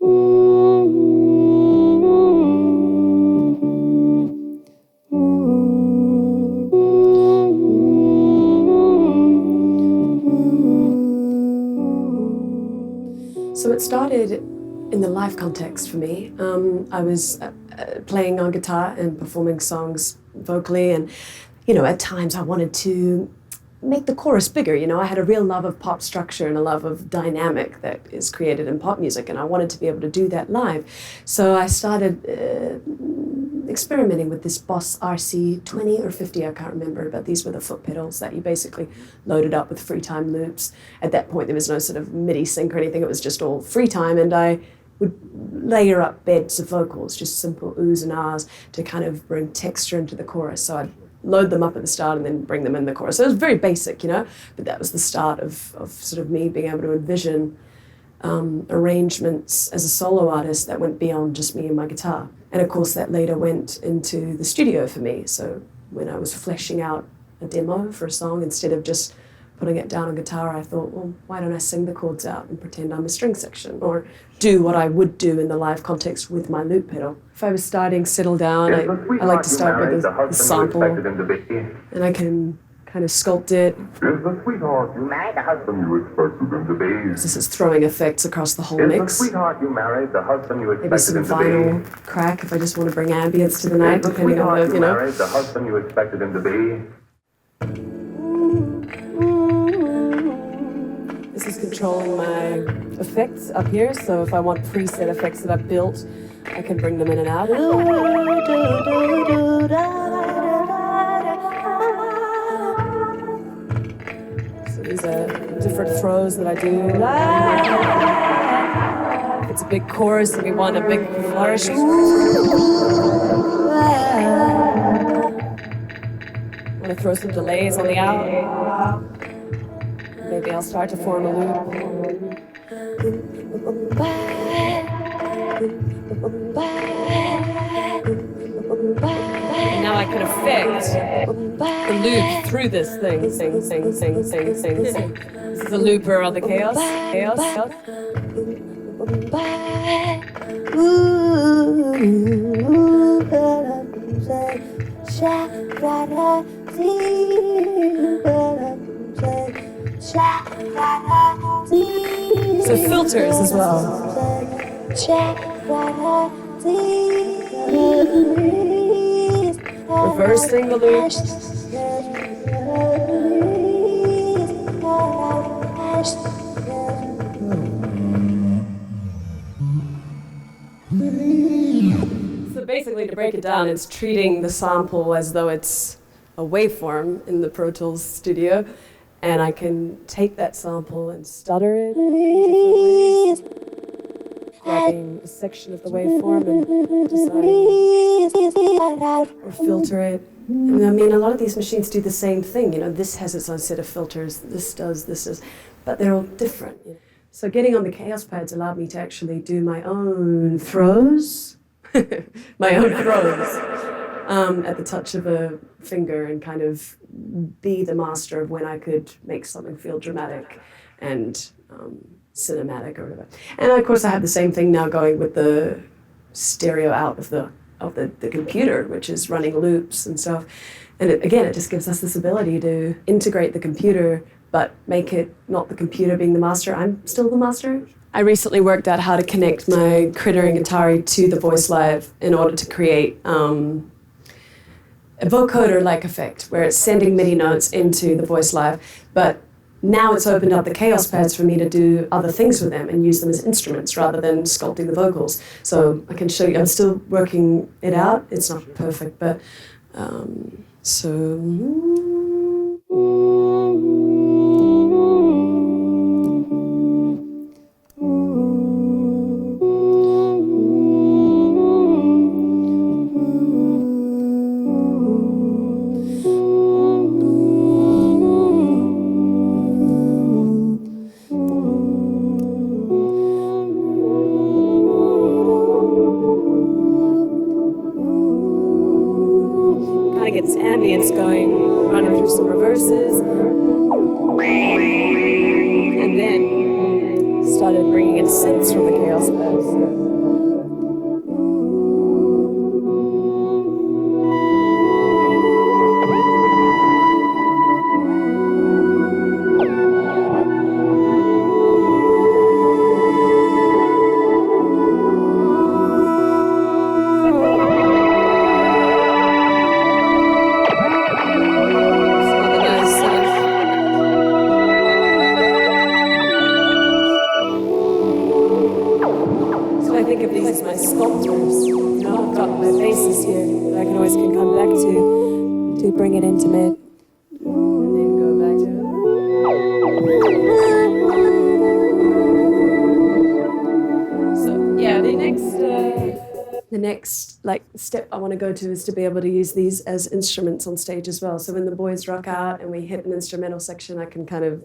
So it started in the live context for me. I was playing on guitar and performing songs vocally, and at times I wanted to make the chorus bigger. I had a real love of pop structure and a love of dynamic that is created in pop music, and I wanted to be able to do that live. So I started experimenting with this Boss RC 20 or 50, I can't remember, but these were the foot pedals that you basically loaded up with free time loops. At that point there was no sort of MIDI sync or anything, it was just all free time, and I would layer up beds of vocals, just simple oohs and ahs to kind of bring texture into the chorus. So I'd load them up at the start and then bring them in the chorus. So it was very basic, but that was the start of sort of me being able to envision arrangements as a solo artist that went beyond just me and my guitar. And of course that later went into the studio for me. So when I was fleshing out a demo for a song, instead of just putting it down on guitar, I thought, well, why don't I sing the chords out and pretend I'm a string section, or do what I would do in the live context with my loop pedal. If I was starting settle down, I like to start with a sample, and I can kind of sculpt it. Is the sweetheart you married the husband you expected him to be? This is throwing effects across the whole mix. Is the sweetheart you married the husband you expected Maybe some him to be? vinyl crack if I just want to bring ambience to the night, depending on the, you married the husband you expected him to be? This is controlling my effects up here, so if I want preset effects that I've built, I can bring them in and out. So these are different throws that I do. If it's a big chorus and we want a big flourish. I want to throw some delays on the out. Maybe I'll start to form a loop. And now I can affect the loop through this thing. Sing, sing, sing, sing, sing, sing. This is the looper of the chaos. Chaos. So filters as well. Reversing the loop. So basically, to break it down, it's treating the sample as though it's a waveform in the Pro Tools studio, and I can take that sample and stutter it, grabbing a section of the waveform and deciding, or filter it. And I mean, a lot of these machines do the same thing. This has its own set of filters. This does, but they're all different. So getting on the Chaos pads allowed me to actually do my own throws, at the touch of a finger, and kind of be the master of when I could make something feel dramatic and cinematic or whatever. And of course I have the same thing now going with the stereo out of the computer, which is running loops and stuff. And it just gives us this ability to integrate the computer, but make it not the computer being the master. I'm still the master. I recently worked out how to connect my Critter and Atari to the Voice Live in order to create a vocoder-like effect, where it's sending MIDI notes into the Voice Live, but now it's opened up the Chaos pads for me to do other things with them and use them as instruments rather than sculpting the vocals. So I can show you, I'm still working it out. It's not perfect, but gets ambience going, running through some reverses, think of these as my sculptors. You know, I've got my bases here that I can always come back to bring it into mid. And then go back to So yeah, the next like step I want to go to is to be able to use these as instruments on stage as well. So when the boys rock out and we hit an instrumental section, I can kind of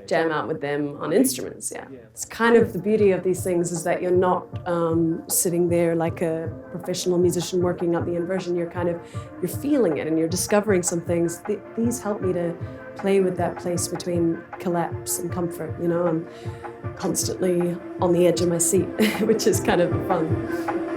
jam out with them on instruments. Yeah, it's kind of the beauty of these things is that you're not sitting there like a professional musician working out the inversion. You're feeling it and you're discovering some things. These help me to play with that place between collapse and comfort. You know, I'm constantly on the edge of my seat, which is kind of fun.